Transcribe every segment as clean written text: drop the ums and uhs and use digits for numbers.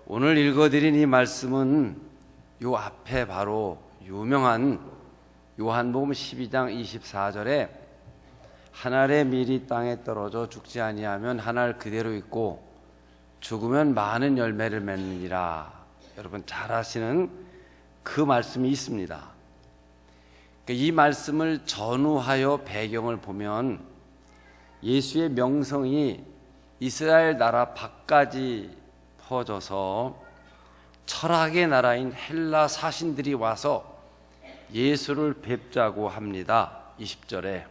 오늘 읽어드린 이 말씀은 요 앞에 바로 유명한 요한복음 12장 24절에 한 알의 밀이 땅에 떨어져 죽지 아니하면 한 알 그대로 있고 죽으면 많은 열매를 맺느니라. 여러분 잘 아시는 그 말씀이 있습니다. 이 말씀을 전후하여 배경을 보면 예수의 명성이 이스라엘 나라 밖까지 퍼져서 철학의 나라인 헬라 사신들이 와서 예수를 뵙자고 합니다. 20절에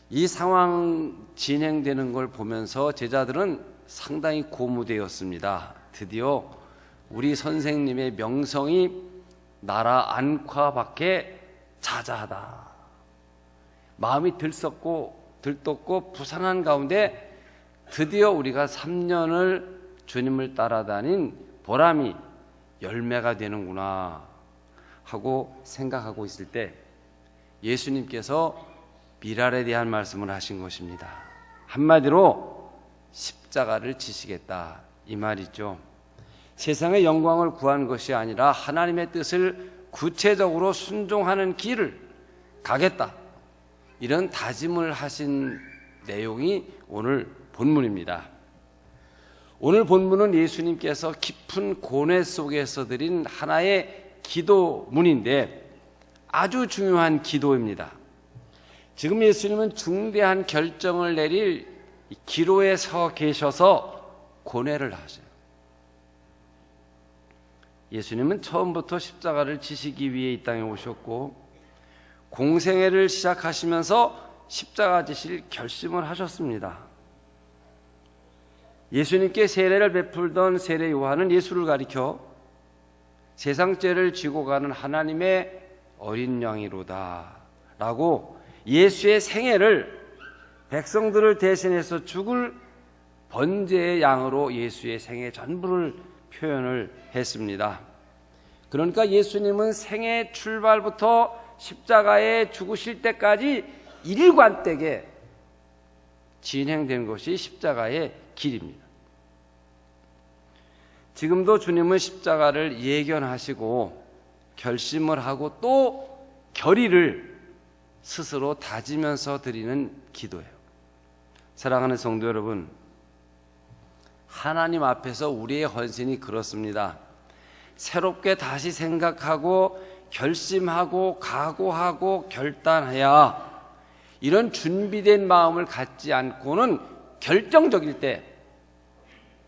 이 상황 진행되는 걸 보면서 제자들은 상당히 고무되었습니다. 드디어 우리 선생님의 명성이 나라 안팎 밖에 자자하다. 마음이 들떴고 부산한 가운데 드디어 우리가 3년을 주님을 따라다닌 보람이 열매가 되는구나 하고 생각하고 있을 때 예수님께서 미랄에 대한 말씀을 하신 것입니다. 한마디로 십자가를 지시겠다 이 말이죠. 세상의 영광을 구한 것이 아니라 하나님의 뜻을 구체적으로 순종하는 길을 가겠다, 이런 다짐을 하신 내용이 오늘 본문입니다. 오늘 본문은 예수님께서 깊은 고뇌 속에서 드린 하나의 기도문인데 아주 중요한 기도입니다. 지금 예수님은 중대한 결정을 내릴 기로에 서 계셔서 고뇌를 하세요. 예수님은 처음부터 십자가를 지시기 위해 이 땅에 오셨고 공생애를 시작하시면서 십자가 지실 결심을 하셨습니다. 예수님께 세례를 베풀던 세례 요한은 예수를 가리켜 세상 죄를 지고 가는 하나님의 어린 양이로다 라고 예수의 생애를 백성들을 대신해서 죽을 번제의 양으로 예수의 생애 전부를 표현을 했습니다. 그러니까 예수님은 생애 출발부터 십자가에 죽으실 때까지 일관되게 진행된 것이 십자가의 길입니다. 지금도 주님은 십자가를 예견하시고 결심을 하고 또 결의를 스스로 다지면서 드리는 기도예요. 사랑하는 성도 여러분, 하나님 앞에서 우리의 헌신이 그렇습니다. 새롭게 다시 생각하고 결심하고 각오하고 결단해야, 이런 준비된 마음을 갖지 않고는 결정적일 때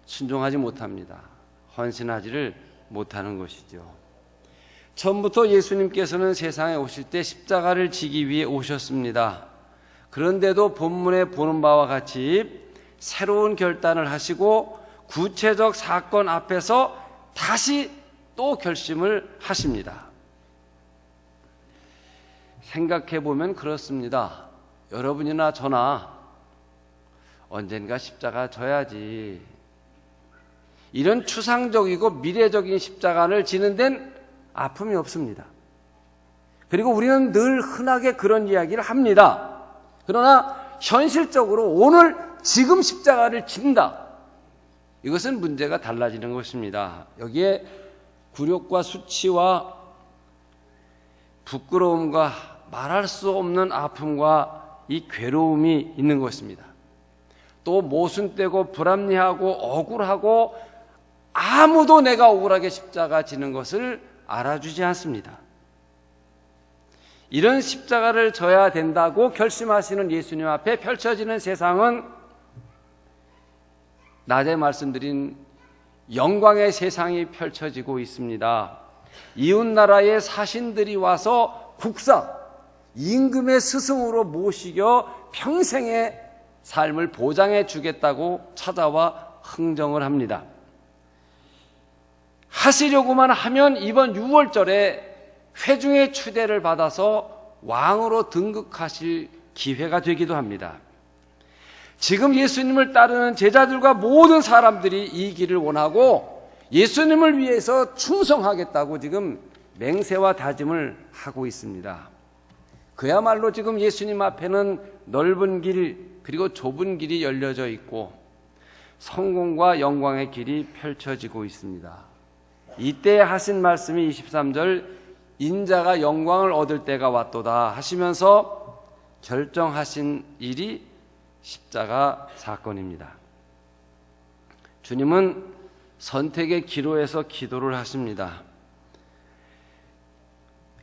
순종하지 못합니다. 헌신하지를 못하는 것이죠. 처음부터 예수님께서는 세상에 오실 때 십자가를 지기 위해 오셨습니다. 그런데도 본문에 보는 바와 같이 새로운 결단을 하시고 구체적 사건 앞에서 다시 또 결심을 하십니다. 생각해보면 그렇습니다. 여러분이나 저나 언젠가 십자가 져야지, 이런 추상적이고 미래적인 십자가를 지는 데는 아픔이 없습니다. 그리고 우리는 늘 흔하게 그런 이야기를 합니다. 그러나 현실적으로 오늘 지금 십자가를 진다, 이것은 문제가 달라지는 것입니다. 여기에 굴욕과 수치와 부끄러움과 말할 수 없는 아픔과 이 괴로움이 있는 것입니다. 또 모순되고 불합리하고 억울하고 아무도 내가 억울하게 십자가 지는 것을 알아주지 않습니다. 이런 십자가를 져야 된다고 결심하시는 예수님 앞에 펼쳐지는 세상은 낮에 말씀드린 영광의 세상이 펼쳐지고 있습니다. 이웃나라의 사신들이 와서 국사, 임금의 스승으로 모시겨 평생의 삶을 보장해 주겠다고 찾아와 흥정을 합니다. 하시려고만 하면 이번 6월절에 회중의 추대를 받아서 왕으로 등극하실 기회가 되기도 합니다. 지금 예수님을 따르는 제자들과 모든 사람들이 이 길을 원하고 예수님을 위해서 충성하겠다고 지금 맹세와 다짐을 하고 있습니다. 그야말로 지금 예수님 앞에는 넓은 길 그리고 좁은 길이 열려져 있고 성공과 영광의 길이 펼쳐지고 있습니다. 이때 하신 말씀이 23절 인자가 영광을 얻을 때가 왔도다 하시면서 결정하신 일이 십자가 사건입니다. 주님은 선택의 기로에서 기도를 하십니다.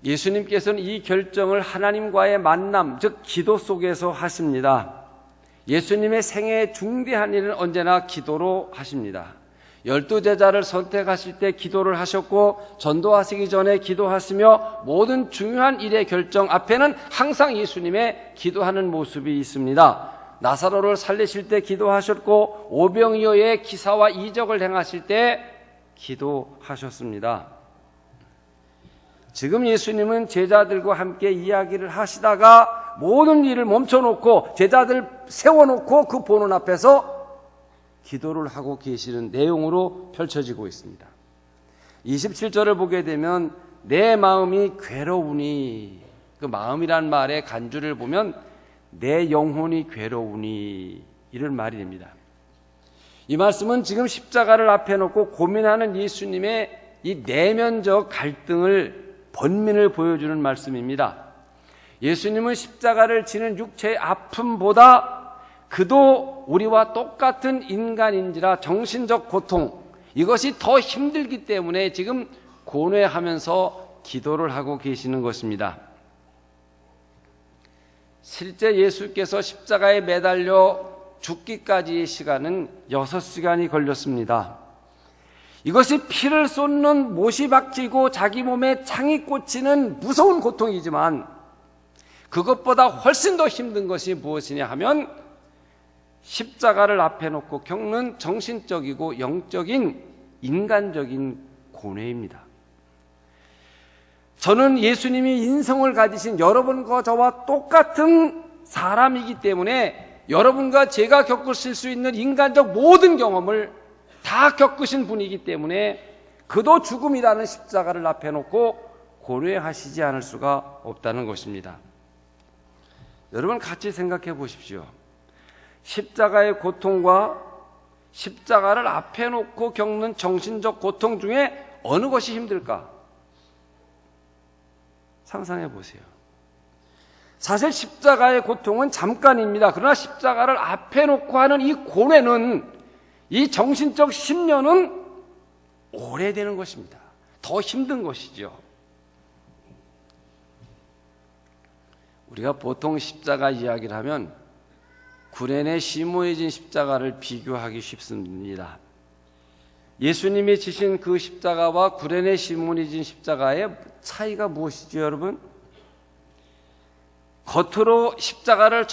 예수님께서는 이 결정을 하나님과의 만남, 즉 기도 속에서 하십니다. 예수님의 생애의 중대한 일은 언제나 기도로 하십니다. 12제자를 선택하실 때 기도를 하셨고 전도하시기 전에 기도하시며 모든 중요한 일의 결정 앞에는 항상 예수님의 기도하는 모습이 있습니다. 나사로를 살리실 때 기도하셨고 오병이어의 기사와 이적을 행하실 때 기도하셨습니다. 지금 예수님은 제자들과 함께 이야기를 하시다가 모든 일을 멈춰놓고 제자들 세워놓고 그 보는 앞에서 기도를 하고 계시는 내용으로 펼쳐지고 있습니다. 27절을 보게 되면 내 마음이 괴로우니, 그 마음이란 말의 간주를 보면 내 영혼이 괴로우니 이런 말이 됩니다. 이 말씀은 지금 십자가를 앞에 놓고 고민하는 예수님의 이 내면적 갈등을 번민을 보여주는 말씀입니다. 예수님은 십자가를 지는 육체의 아픔보다 그도 우리와 똑같은 인간인지라 정신적 고통, 이것이 더 힘들기 때문에 지금 고뇌하면서 기도를 하고 계시는 것입니다. 실제 예수께서 십자가에 매달려 죽기까지의 시간은 6시간이 걸렸습니다. 이것이 피를 쏟는 못이 박히고 자기 몸에 창이 꽂히는 무서운 고통이지만 그것보다 훨씬 더 힘든 것이 무엇이냐 하면 십자가를 앞에 놓고 겪는 정신적이고 영적인 인간적인 고뇌입니다. 저는 예수님이 인성을 가지신 여러분과 저와 똑같은 사람이기 때문에 여러분과 제가 겪으실 수 있는 인간적 모든 경험을 다 겪으신 분이기 때문에 그도 죽음이라는 십자가를 앞에 놓고 고뇌하시지 않을 수가 없다는 것입니다. 여러분 같이 생각해 보십시오. 십자가의 고통과 십자가를 앞에 놓고 겪는 정신적 고통 중에 어느 것이 힘들까? 상상해 보세요. 사실 십자가의 고통은 잠깐입니다. 그러나 십자가를 앞에 놓고 하는 이 고뇌는, 이 정신적 심려는 오래되는 것입니다. 더 힘든 것이죠. 우리가 보통 십자가 이야기를 하면 구레네 시몬이 진 십자가를 비교하기 쉽습니다. 예수님이 지신 그 십자가와 구레네 시몬이 진 십자가의 차이가 무엇이죠, 여러분? 겉으로 십자가를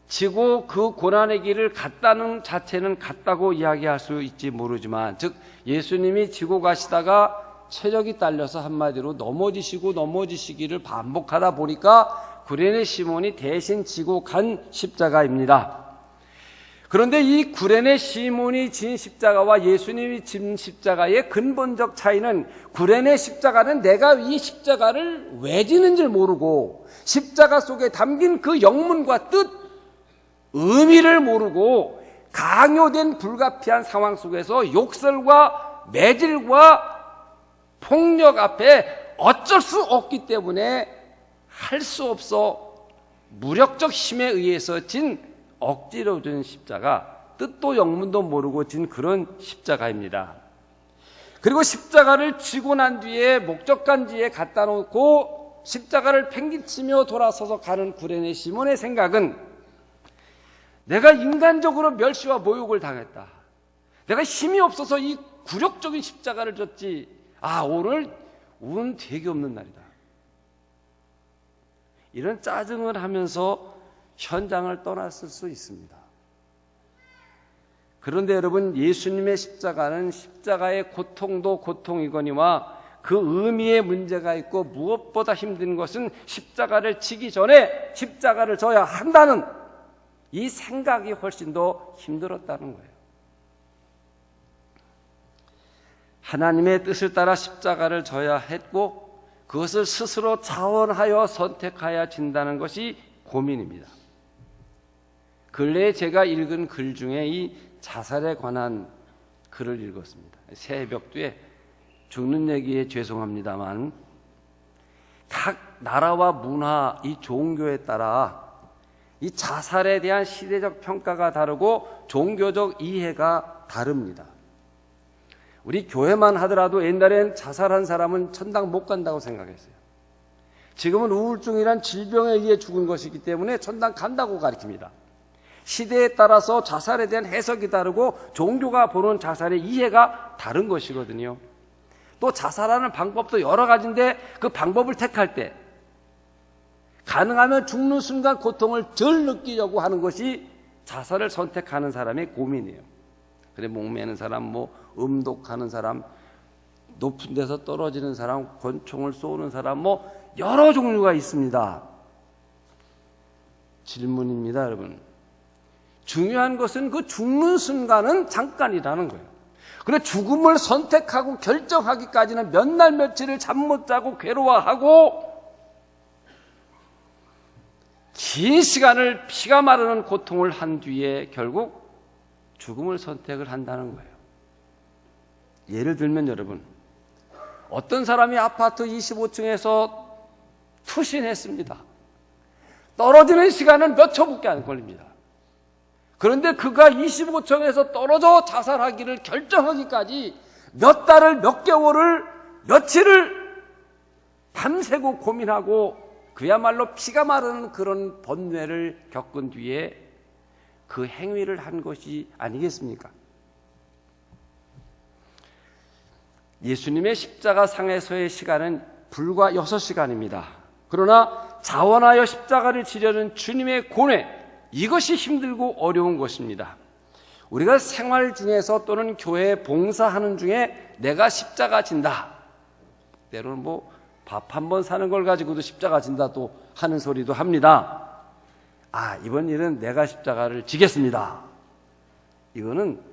지고 그 고난의 길을 갔다는 자체는 같다고 이야기할 수 있지 모르지만, 즉 예수님이 지고 가시다가 체력이 딸려서 한마디로 넘어지시기를 반복하다 보니까 구레네 시몬이 대신 지고 간 십자가입니다. 그런데 이 구레네 시몬이 진 십자가와 예수님이 진 십자가의 근본적 차이는, 구레네 십자가는 내가 이 십자가를 왜 지는지 모르고 십자가 속에 담긴 그 영문과 뜻, 의미를 모르고 강요된 불가피한 상황 속에서 욕설과 매질과 폭력 앞에 어쩔 수 없기 때문에 할 수 없어 무력적 힘에 의해서 진, 억지로 진 십자가, 뜻도 영문도 모르고 진 그런 십자가입니다. 그리고 십자가를 지고 난 뒤에 목적간지에 갖다 놓고 십자가를 팽개치며 돌아서서 가는 구레네 시몬의 생각은, 내가 인간적으로 멸시와 모욕을 당했다, 내가 힘이 없어서 이 굴욕적인 십자가를 졌지, 오늘 운 되게 없는 날이다, 이런 짜증을 하면서 현장을 떠났을 수 있습니다. 그런데 여러분, 예수님의 십자가는 십자가의 고통도 고통이거니와 그 의미에 문제가 있고, 무엇보다 힘든 것은 십자가를 지기 전에 십자가를 져야 한다는 이 생각이 훨씬 더 힘들었다는 거예요. 하나님의 뜻을 따라 십자가를 져야 했고, 그것을 스스로 자원하여 선택하여 진다는 것이 고민입니다. 그 근래에 제가 읽은 글 중에 이 자살에 관한 글을 읽었습니다. 새벽두에 죽는 얘기에 죄송합니다만 각 나라와 문화, 이 종교에 따라 이 자살에 대한 시대적 평가가 다르고 종교적 이해가 다릅니다. 우리 교회만 하더라도 옛날엔 자살한 사람은 천당 못 간다고 생각했어요. 지금은 우울증이란 질병에 의해 죽은 것이기 때문에 천당 간다고 가르칩니다. 시대에 따라서 자살에 대한 해석이 다르고 종교가 보는 자살의 이해가 다른 것이거든요. 또 자살하는 방법도 여러 가지인데 그 방법을 택할 때 가능하면 죽는 순간 고통을 덜 느끼려고 하는 것이 자살을 선택하는 사람의 고민이에요. 그래, 목매는 사람, 음독하는 사람, 높은 데서 떨어지는 사람, 권총을 쏘는 사람, 여러 종류가 있습니다. 질문입니다, 여러분. 중요한 것은 그 죽는 순간은 잠깐이라는 거예요. 그래, 죽음을 선택하고 결정하기까지는 몇 날 며칠을 잠 못 자고 괴로워하고 긴 시간을 피가 마르는 고통을 한 뒤에 결국 죽음을 선택을 한다는 거예요. 예를 들면 여러분, 어떤 사람이 아파트 25층에서 투신했습니다. 떨어지는 시간은 몇 초밖에 안 걸립니다. 그런데 그가 25층에서 떨어져 자살하기를 결정하기까지 몇 달을, 몇 개월을, 며칠을 밤새고 고민하고 그야말로 피가 마르는 그런 번뇌를 겪은 뒤에 그 행위를 한 것이 아니겠습니까? 예수님의 십자가 상에서의 시간은 불과 6시간입니다. 그러나 자원하여 십자가를 지려는 주님의 고뇌, 이것이 힘들고 어려운 것입니다. 우리가 생활 중에서 또는 교회에 봉사하는 중에 내가 십자가 진다. 때로는 밥 한 번 사는 걸 가지고도 십자가 진다 또 하는 소리도 합니다. 이번 일은 내가 십자가를 지겠습니다. 이거는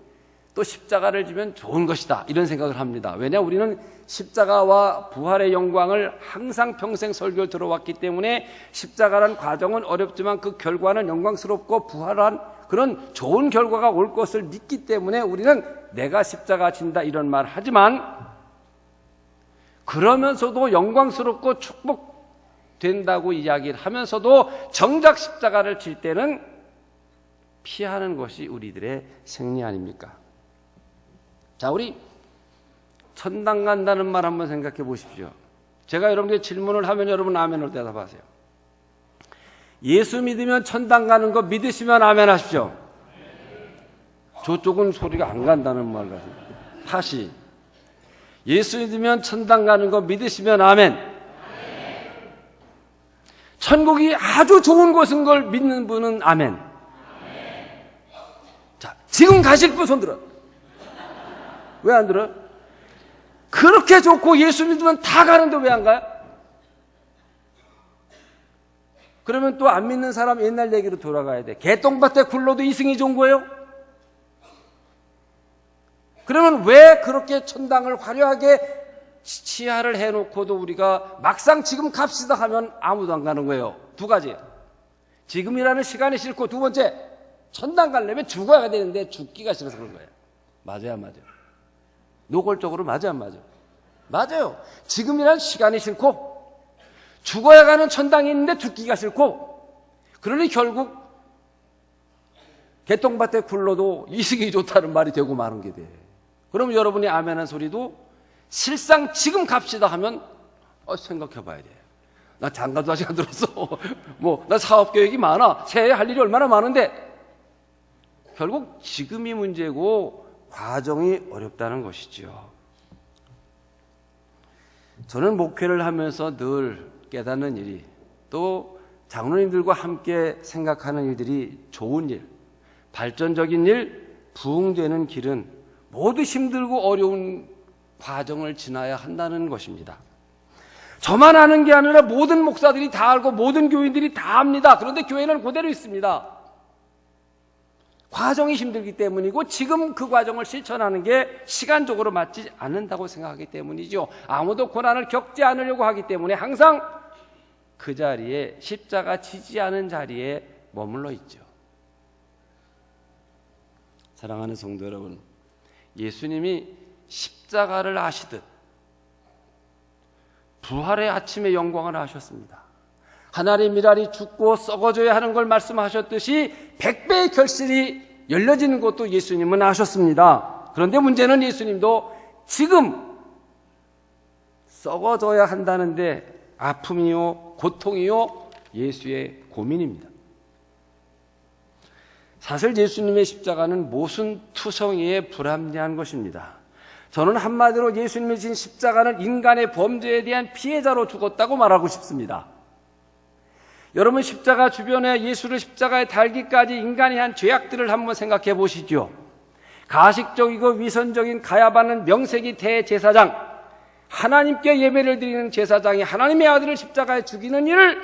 또 십자가를 지면 좋은 것이다, 이런 생각을 합니다. 왜냐, 우리는 십자가와 부활의 영광을 항상 평생 설교를 들어왔기 때문에 십자가란 과정은 어렵지만 그 결과는 영광스럽고 부활한 그런 좋은 결과가 올 것을 믿기 때문에 우리는 내가 십자가 진다 이런 말 하지만, 그러면서도 영광스럽고 축복된다고 이야기를 하면서도 정작 십자가를 질 때는 피하는 것이 우리들의 생리 아닙니까? 자, 우리 천당 간다는 말 한번 생각해 보십시오. 제가 여러분께 질문을 하면 여러분 아멘으로 대답하세요. 예수 믿으면 천당 가는 거 믿으시면 아멘 하십시오. 저쪽은 소리가 안 간다는 말 같아요. 다시. 예수 믿으면 천당 가는 거 믿으시면 아멘. 천국이 아주 좋은 곳인 걸 믿는 분은 아멘. 자, 지금 가실 분 손 들어. 왜 안 들어? 그렇게 좋고 예수 믿으면 다 가는데 왜 안 가요? 그러면 또 안 믿는 사람 옛날 얘기로 돌아가야 돼. 개똥밭에 굴러도 이승이 좋은 거예요? 그러면 왜 그렇게 천당을 화려하게 치하를 해놓고도 우리가 막상 지금 갑시다 하면 아무도 안 가는 거예요? 두 가지. 지금이라는 시간이 싫고, 두 번째, 천당 가려면 죽어야 되는데 죽기가 싫어서 그런 거예요. 맞아요, 안 맞아요? 노골적으로 맞아요, 안 맞아요? 맞아요. 지금이라는 시간이 싫고 죽어야 가는 천당이 있는데 죽기가 싫고, 그러니 결국 개똥밭에 굴러도 이승이 좋다는 말이 되고 마는 게 돼. 그럼 여러분이 아멘한 소리도 실상 지금 갑시다 하면 생각해 봐야 돼. 나 장가도 아직 안 들었어. 나 사업 계획이 많아. 새해 할 일이 얼마나 많은데. 결국 지금이 문제고 과정이 어렵다는 것이죠. 저는 목회를 하면서 늘 깨닫는 일이, 또 장로님들과 함께 생각하는 일들이 좋은 일, 발전적인 일, 부흥되는 길은 모두 힘들고 어려운 과정을 지나야 한다는 것입니다. 저만 아는 게 아니라 모든 목사들이 다 알고 모든 교인들이 다 압니다. 그런데 교회는 그대로 있습니다. 과정이 힘들기 때문이고 지금 그 과정을 실천하는 게 시간적으로 맞지 않는다고 생각하기 때문이죠. 아무도 고난을 겪지 않으려고 하기 때문에 항상 그 자리에, 십자가 지지 않은 자리에 머물러 있죠. 사랑하는 성도 여러분, 예수님이 십자가를 아시듯 부활의 아침의 영광을 아셨습니다. 하나님의 미랄이 죽고 썩어져야 하는 걸 말씀하셨듯이 100배의 결실이 열려지는 것도 예수님은 아셨습니다. 그런데 문제는 예수님도 지금 썩어져야 한다는데 아픔이요 고통이요 예수의 고민입니다. 사실 예수님의 십자가는 모순투성이에 불합리한 것입니다. 저는 한마디로 예수님이 진 십자가는 인간의 범죄에 대한 피해자로 죽었다고 말하고 싶습니다. 여러분, 십자가 주변에 예수를 십자가에 달기까지 인간이 한 죄악들을 한번 생각해 보시죠. 가식적이고 위선적인 가야바는 명색이 대제사장, 하나님께 예배를 드리는 제사장이 하나님의 아들을 십자가에 죽이는 일을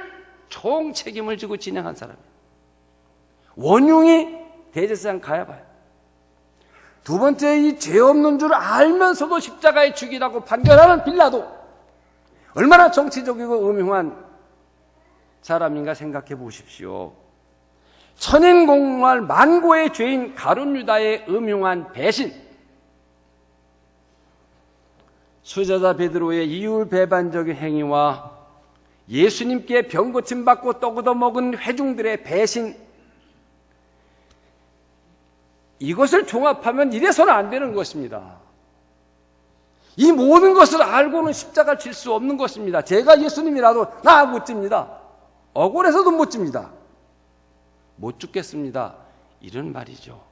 총 책임을 지고 진행한 사람이에요. 원흉이 대제사장 가야바예요. 두 번째, 이 죄 없는 줄 알면서도 십자가에 죽이라고 판결하는 빌라도 얼마나 정치적이고 음흉한 사람인가 생각해 보십시오. 천인공활 만고의 죄인 가룟 유다의 음흉한 배신, 수제자 베드로의 이율배반적인 행위와 예수님께 병 고침 받고 떡 얻어먹은 회중들의 배신, 이것을 종합하면 이래서는 안 되는 것입니다. 이 모든 것을 알고는 십자가를 질 수 없는 것입니다. 제가 예수님이라도 나 못 집니다. 억울해서도 못 집니다. 못 죽겠습니다. 이런 말이죠.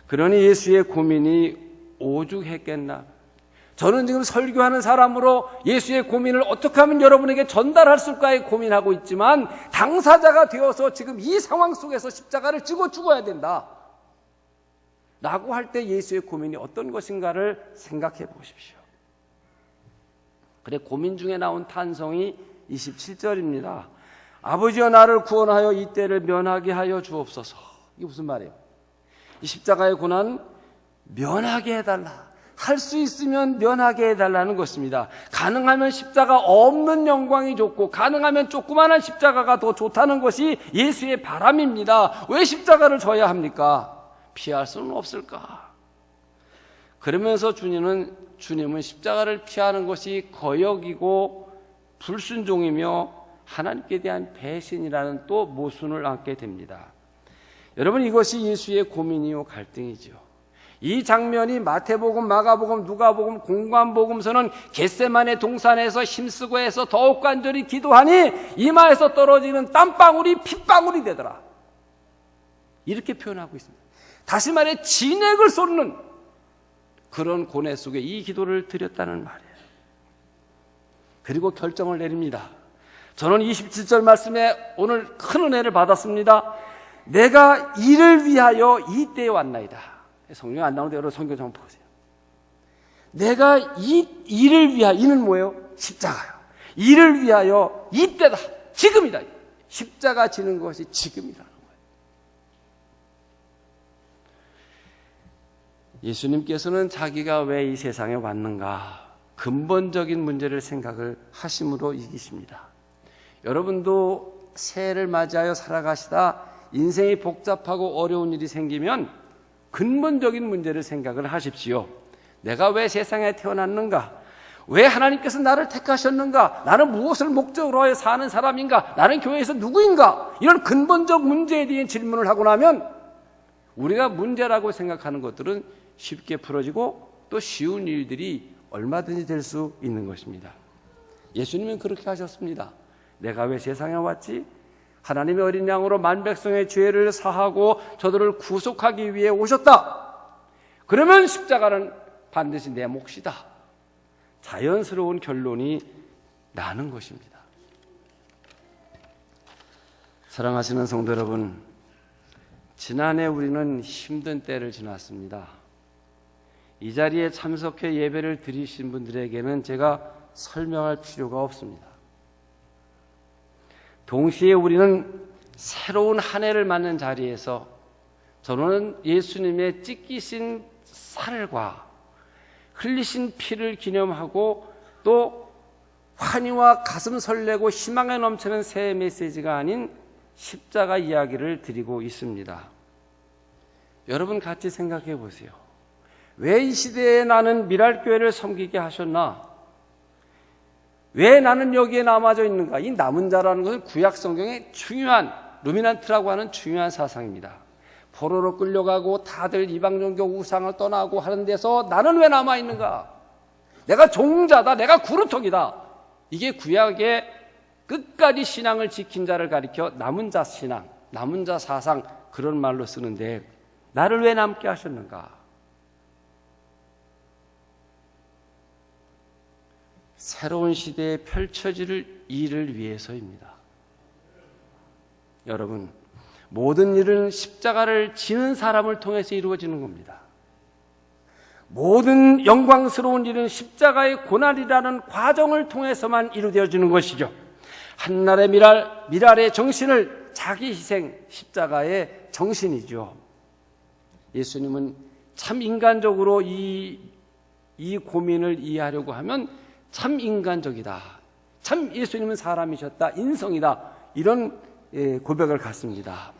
그러니 예수의 고민이 오죽했겠나. 저는 지금 설교하는 사람으로 예수의 고민을 어떻게 하면 여러분에게 전달할 수 있을까에 고민하고 있지만, 당사자가 되어서 지금 이 상황 속에서 십자가를 지고 죽어야 된다 라고 할 때 예수의 고민이 어떤 것인가를 생각해 보십시오. 그래, 고민 중에 나온 탄성이 27절입니다. 아버지여, 나를 구원하여 이 때를 면하게 하여 주옵소서. 이게 무슨 말이에요? 이 십자가의 고난 면하게 해달라. 할 수 있으면 면하게 해달라는 것입니다. 가능하면 십자가 없는 영광이 좋고, 가능하면 조그마한 십자가가 더 좋다는 것이 예수의 바람입니다. 왜 십자가를 져야 합니까? 피할 수는 없을까? 그러면서 주님은 십자가를 피하는 것이 거역이고 불순종이며 하나님께 대한 배신이라는 또 모순을 안게 됩니다. 여러분, 이것이 예수의 고민이요 갈등이죠. 이 장면이 마태복음, 마가복음, 누가복음, 공관복음서는 겟세마네 동산에서 힘쓰고 해서 더욱 간절히 기도하니 이마에서 떨어지는 땀방울이 핏방울이 되더라, 이렇게 표현하고 있습니다. 다시 말해 진액을 쏟는 그런 고뇌 속에 이 기도를 드렸다는 말이에요. 그리고 결정을 내립니다. 저는 27절 말씀에 오늘 큰 은혜를 받았습니다. 내가 이를 위하여 이 때에 왔나이다. 성경에 안 나오는데 여러분 성경 좀 보세요. 내가 이를 위하여, 이는 뭐예요? 십자가요. 이를 위하여 이때다, 지금이다. 십자가 지는 것이 지금이라는 거예요. 예수님께서는 자기가 왜 이 세상에 왔는가, 근본적인 문제를 생각을 하심으로 이기십니다. 여러분도 새해를 맞이하여 살아가시다 인생이 복잡하고 어려운 일이 생기면 근본적인 문제를 생각을 하십시오. 내가 왜 세상에 태어났는가? 왜 하나님께서 나를 택하셨는가? 나는 무엇을 목적으로 하여 사는 사람인가? 나는 교회에서 누구인가? 이런 근본적 문제에 대한 질문을 하고 나면 우리가 문제라고 생각하는 것들은 쉽게 풀어지고 또 쉬운 일들이 얼마든지 될 수 있는 것입니다. 예수님은 그렇게 하셨습니다. 내가 왜 세상에 왔지? 하나님의 어린 양으로 만 백성의 죄를 사하고 저들을 구속하기 위해 오셨다. 그러면 십자가는 반드시 내 몫이다. 자연스러운 결론이 나는 것입니다. 사랑하시는 성도 여러분, 지난해 우리는 힘든 때를 지났습니다. 이 자리에 참석해 예배를 드리신 분들에게는 제가 설명할 필요가 없습니다. 동시에 우리는 새로운 한 해를 맞는 자리에서 저는 예수님의 찢기신 살과 흘리신 피를 기념하고 또 환희와 가슴 설레고 희망에 넘치는 새해 메시지가 아닌 십자가 이야기를 드리고 있습니다. 여러분 같이 생각해 보세요. 왜 이 시대에 나는 미랄교회를 섬기게 하셨나? 왜 나는 여기에 남아져 있는가? 이 남은 자라는 것은 구약 성경의 중요한 루미난트라고 하는 중요한 사상입니다. 포로로 끌려가고 다들 이방 종교 우상을 떠나고 하는 데서 나는 왜 남아 있는가? 내가 종자다. 내가 구루통이다. 이게 구약의 끝까지 신앙을 지킨 자를 가리켜 남은 자 신앙, 남은 자 사상 그런 말로 쓰는데 나를 왜 남게 하셨는가? 새로운 시대에 펼쳐질 일을 위해서입니다. 여러분, 모든 일은 십자가를 지는 사람을 통해서 이루어지는 겁니다. 모든 영광스러운 일은 십자가의 고난이라는 과정을 통해서만 이루어지는 것이죠. 한날의 미랄의 정신을 자기 희생, 십자가의 정신이죠. 예수님은 참 인간적으로 이 고민을 이해하려고 하면 참 인간적이다. 참 예수님은 사람이셨다. 인성이다. 이런 고백을 갖습니다.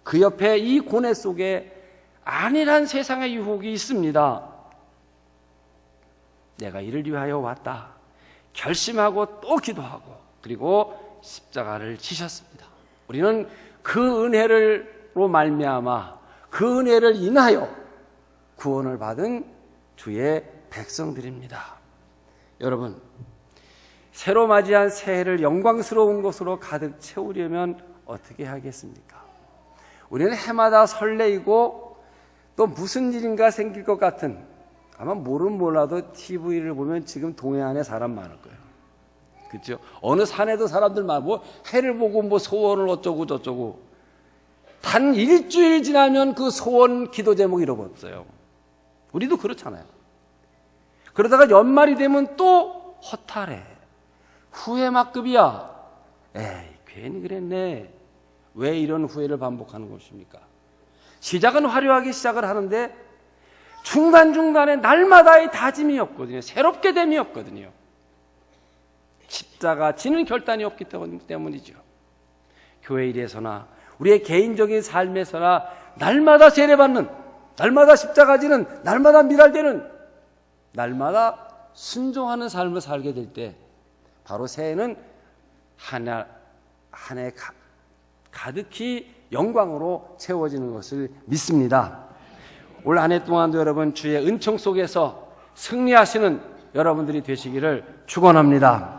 그 옆에 이 고뇌 속에 안일한 세상의 유혹이 있습니다. 내가 이를 위하여 왔다. 결심하고 또 기도하고 그리고 십자가를 지셨습니다. 우리는 그 은혜로 말미암아 그 은혜를 인하여 구원을 받은 주의 백성들입니다. 여러분, 새로 맞이한 새해를 영광스러운 것으로 가득 채우려면 어떻게 하겠습니까? 우리는 해마다 설레이고 또 무슨 일인가 생길 것 같은, 아마 모르면 몰라도 TV를 보면 지금 동해안에 사람 많을 거예요. 그렇죠? 어느 산에도 사람들 많고 해를 보고 뭐 소원을 어쩌고 저쩌고 단 일주일 지나면 그 소원 기도 제목 잃어버렸어요. 우리도 그렇잖아요. 그러다가 연말이 되면 또 허탈해. 후회막급이야. 에이, 괜히 그랬네. 왜 이런 후회를 반복하는 것입니까? 시작은 화려하게 시작을 하는데 중간중간에 날마다의 다짐이 없거든요. 새롭게 됨이 없거든요. 십자가 지는 결단이 없기 때문이죠. 교회 일에서나 우리의 개인적인 삶에서나 날마다 세례받는, 날마다 십자가 지는, 날마다 미랄되는, 날마다 순종하는 삶을 살게 될 때 바로 새해는 한 해 가득히 영광으로 채워지는 것을 믿습니다. 올 한 해 동안도 여러분 주의 은총 속에서 승리하시는 여러분들이 되시기를 축원합니다.